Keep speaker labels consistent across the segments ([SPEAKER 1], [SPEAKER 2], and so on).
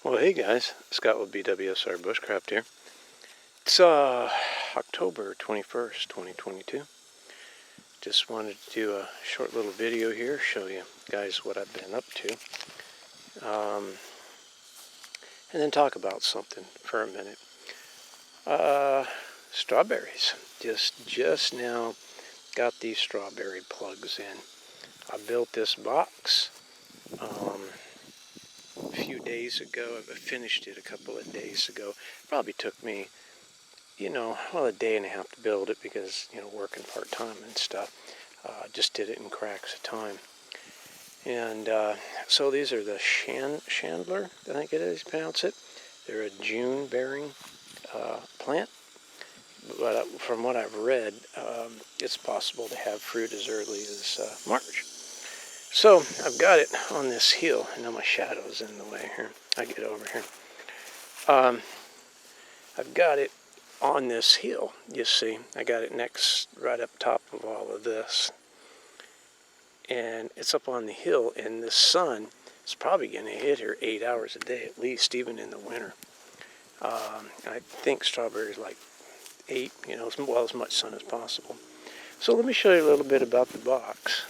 [SPEAKER 1] Well, hey guys, Scott with BWSR Bushcraft here. It's October 21st, 2022. Just wanted to do a short little video here, show you guys what I've been up to. And then talk about something for a minute. Strawberries. Just now got these strawberry plugs in. I built this box a few days ago. I finished it a couple of days ago. Probably took me, a day and a half to build it because, working part-time and stuff. Just did it in cracks of time. And so these are the Chandler, I think it is, pronounce it. They're a June-bearing plant. But from what I've read, it's possible to have fruit as early as March. So I've got it on this hill. I know my shadow's in the way here. I get over here. I've got it on this hill, you see. I got it right up top of all of this. And it's up on the hill, and the sun is probably going to hit here 8 hours a day at least, even in the winter. I think strawberries like 8, as much sun as possible. So let me show you a little bit about the box.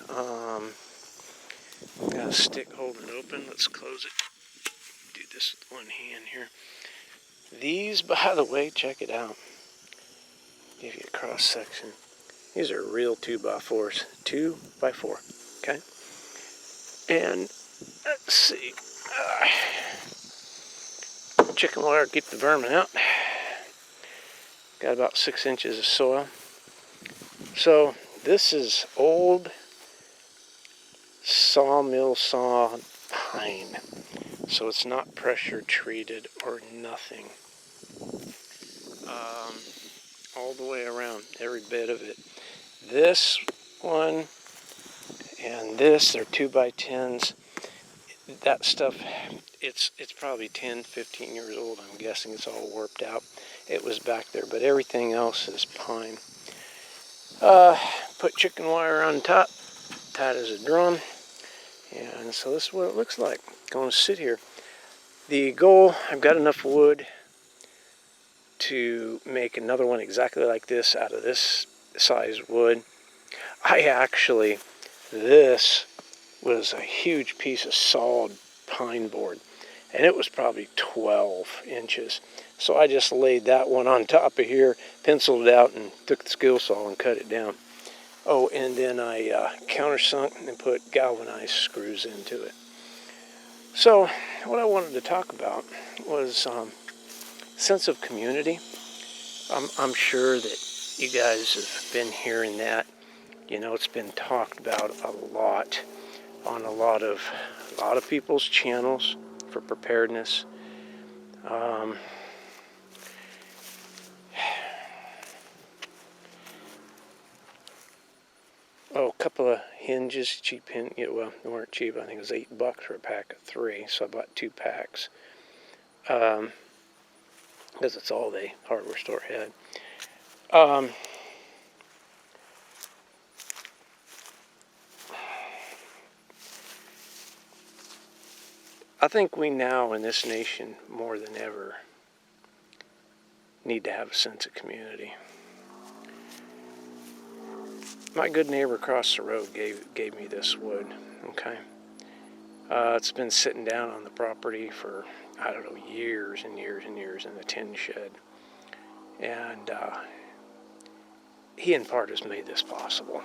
[SPEAKER 1] Got a stick holding it open. Let's close it. Do this with one hand here. These, by the way, check it out. Give you a cross section. These are real 2x4s. 2x4. Okay. And let's see. Chicken wire, keep the vermin out. Got about 6 inches of soil. So this is old sawmill saw pine. So it's not pressure treated or nothing. All the way around, every bit of it. This one and this, they're 2x10s. That stuff, it's probably 10, 15 years old. I'm guessing it's all warped out. It was back there, but everything else is pine. Put chicken wire on top, tight as a drum. And so this is what it looks like. Going to sit here. The goal, I've got enough wood to make another one exactly like this out of this size wood. This was a huge piece of solid pine board, and it was probably 12 inches. So I just laid that one on top of here, penciled it out, and took the skill saw and cut it down. Oh, and then I countersunk and put galvanized screws into it. So what I wanted to talk about was sense of community. I'm sure that you guys have been hearing that. It's been talked about a lot on a lot of people's channels for preparedness. A couple of hinges, cheap hinge. Well, they weren't cheap. I think it was $8 for a pack of 3, so I bought 2 packs. Because it's all the hardware store had. I think we now in this nation, more than ever, need to have a sense of community. My good neighbor across the road gave me this wood, okay? It's been sitting down on the property for, I don't know, years and years and years in the tin shed. And he in part has made this possible,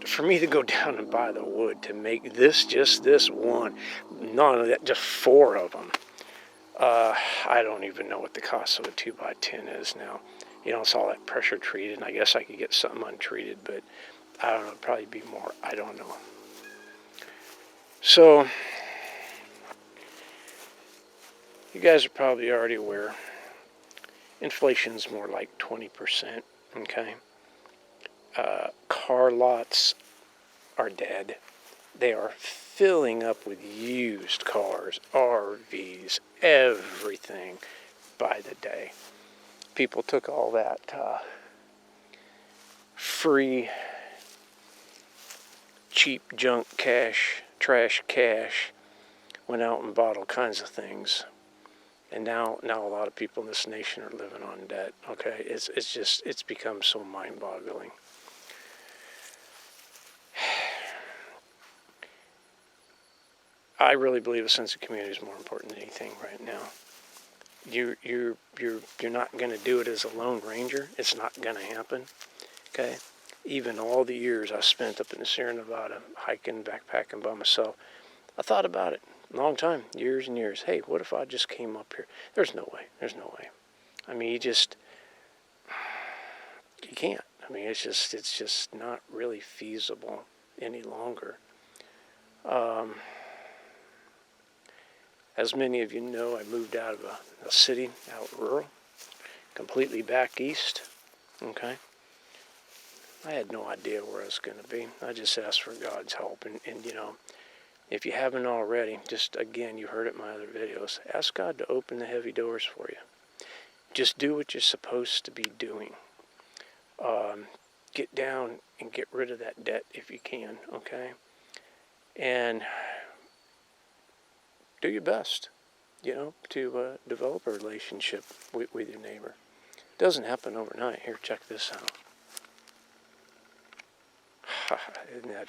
[SPEAKER 1] For me to go down and buy the wood to make just this one, none of that, just 4 of them. I don't even know what the cost of a 2x10 is now. It's all that pressure treated, and I guess I could get something untreated, but I don't know, it'd probably be more, I don't know. So, you guys are probably already aware, inflation's more like 20%, okay? Car lots are dead. They are filling up with used cars, RVs, everything by the day. People took all that free, cheap junk cash, trash cash, went out and bought all kinds of things. And now a lot of people in this nation are living on debt. Okay, it's become so mind-boggling. I really believe a sense of community is more important than anything right now. You're not going to do it as a lone ranger. It's not going to happen. Okay, even all the years I spent up in the Sierra Nevada hiking, backpacking by myself, I thought about it a long time, years and years. Hey, what if I just came up here? There's no way. There's no way. I mean, you can't. I mean, it's just not really feasible any longer. As many of you know, I moved out of a city, out rural, completely back east. Okay. I had no idea where I was going to be. I just asked for God's help. And you know, if you haven't already, just again, you heard it in my other videos, ask God to open the heavy doors for you. Just do what you're supposed to be doing. Get down and get rid of that debt if you can, okay? And do your best, you know, to develop a relationship with your neighbor. It doesn't happen overnight. Here, check this out. Isn't that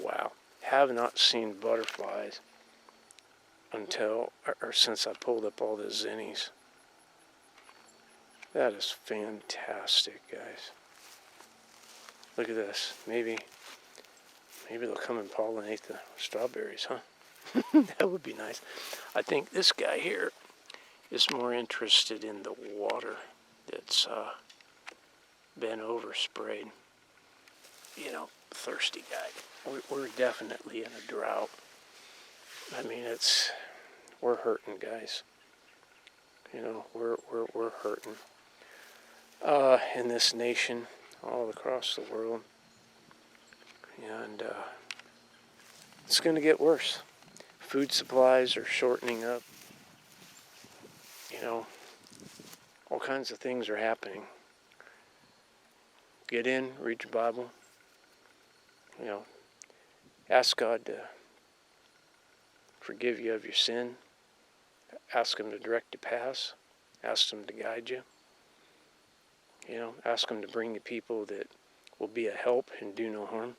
[SPEAKER 1] wow? Have not seen butterflies until or since I pulled up all the zinnies. That is fantastic, guys. Look at this. Maybe they'll come and pollinate the strawberries, huh? That would be nice. I think this guy here is more interested in the water that's been oversprayed. You know, thirsty guy. We're definitely in a drought. I mean, we're hurting, guys. You know, we're hurting. In this nation, all across the world. And it's going to get worse. Food supplies are shortening up. You know, all kinds of things are happening. Get in, read your Bible. You know, ask God to forgive you of your sin. Ask Him to direct your paths. Ask Him to guide you. You know, ask Him to bring you people that will be a help and do no harm.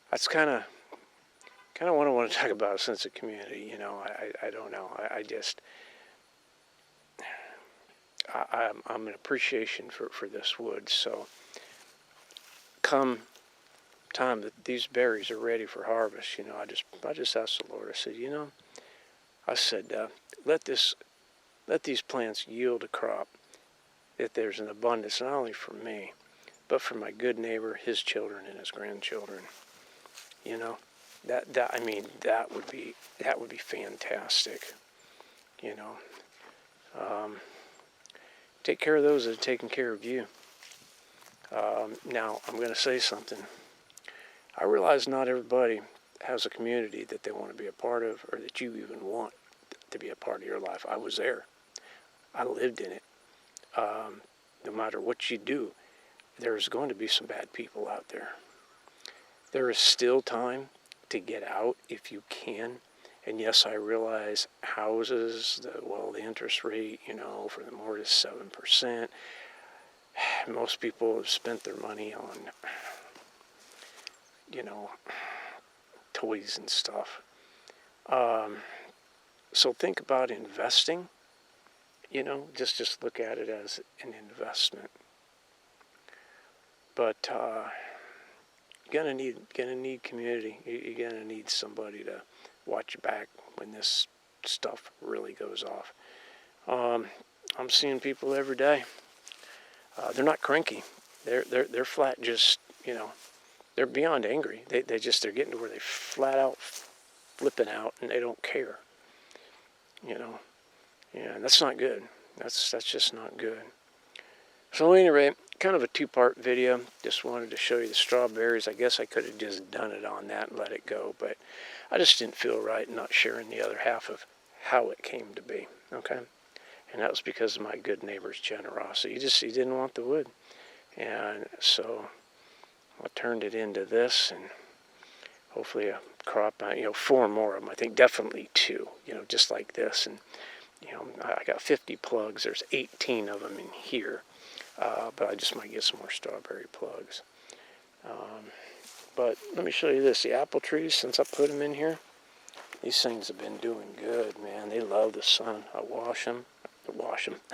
[SPEAKER 1] That's kind of what I want to talk about, a sense of community. You know, I don't know. I'm an appreciation for this wood. So come time that these berries are ready for harvest, you know, I just asked the Lord. I said, you know, let these plants yield a crop, that there's an abundance not only for me, but for my good neighbor, his children, and his grandchildren. You know, that would be fantastic. You know, take care of those that are taking care of you. Now, I'm going to say something. I realize not everybody has a community that they want to be a part of, or that you even want to be a part of your life. I was there. I lived in it. No matter what you do, there's going to be some bad people out there. There is still time to get out if you can. And yes, I realize houses, the interest rate, you know, for the mortgage is 7%. Most people have spent their money on, you know, toys and stuff. So think about investing. You know, just look at it as an investment. But you're gonna need community. You're gonna need somebody to watch your back when this stuff really goes off. I'm seeing people every day. They're not cranky. They're flat. Just, you know, they're beyond angry. They're getting to where they flat out flipping out and they don't care. You know, yeah, that's not good. That's just not good. So anyway, kind of a two-part video. Just wanted to show you the strawberries. I guess I could have just done it on that and let it go, but I just didn't feel right not sharing the other half of how it came to be. Okay, and that was because of my good neighbor's generosity. He didn't want the wood, and so I turned it into this, and hopefully a crop, 4 more of them. I think definitely 2, just like this. And, I got 50 plugs. There's 18 of them in here. But I just might get some more strawberry plugs. But let me show you this. The apple trees, since I put them in here, these things have been doing good, man. They love the sun. I wash them.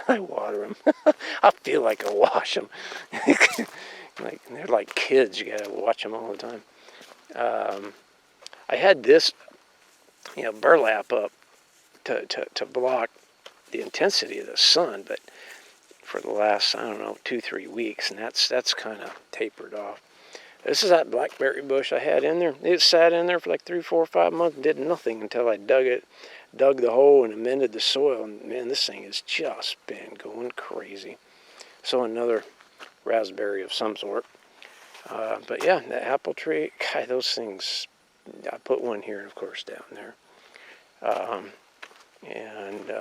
[SPEAKER 1] I water them. I feel like I wash them. They're like kids. You gotta watch them all the time. I had this, burlap up to block the intensity of the sun, but for the last, 2-3 weeks, and that's kind of tapered off. This is that blackberry bush I had in there. It sat in there for like 3, 4, 5 months and did nothing until I dug the hole and amended the soil. And man, this thing has just been going crazy. So another raspberry of some sort. But yeah, the apple tree, God, those things, I put one here, of course, down there. And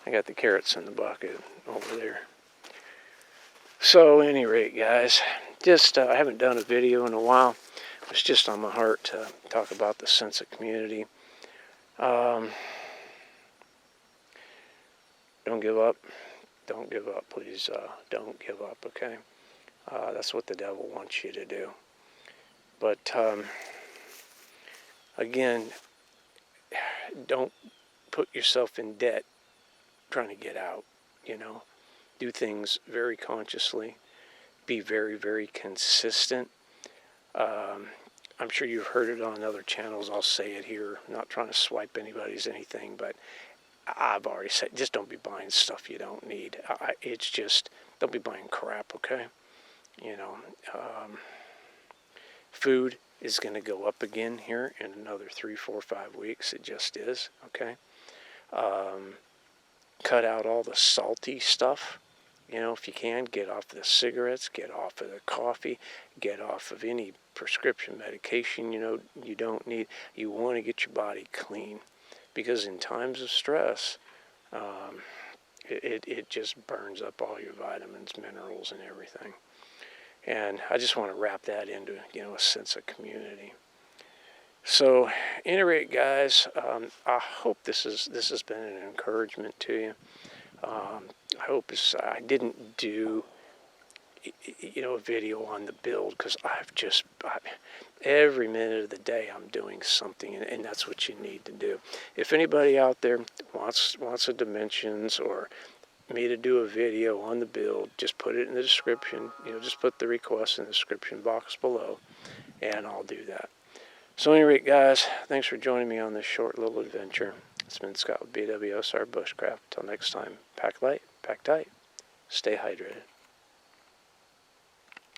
[SPEAKER 1] I got the carrots in the bucket over there. So, at any rate, guys, just I haven't done a video in a while. It's just on my heart to talk about the sense of community. Don't give up. Don't give up, please. Don't give up, okay? That's what the devil wants you to do. But, again, don't put yourself in debt trying to get out, Do things very consciously. Be very, very consistent. I'm sure you've heard it on other channels. I'll say it here. I'm not trying to swipe anybody's anything, but I've already said, just don't be buying stuff you don't need. It's just, don't be buying crap, okay? Food is going to go up again here in another 3, 4, 5 weeks. It just is, okay? Cut out all the salty stuff. If you can, get off the cigarettes, get off of the coffee, get off of any prescription medication, you don't need. You want to get your body clean, because in times of stress, it just burns up all your vitamins, minerals, and everything. And I just want to wrap that into, a sense of community. So, at any rate, guys, I hope this has been an encouragement to you. I hope I didn't do, a video on the build, because every minute of the day I'm doing something, and that's what you need to do. If anybody out there wants the dimensions or me to do a video on the build, just put it in the description. Just put the request in the description box below, and I'll do that. So, at any rate, guys, thanks for joining me on this short little adventure. It's been Scott with BWSR Bushcraft. Till next time, pack light, pack tight, stay hydrated.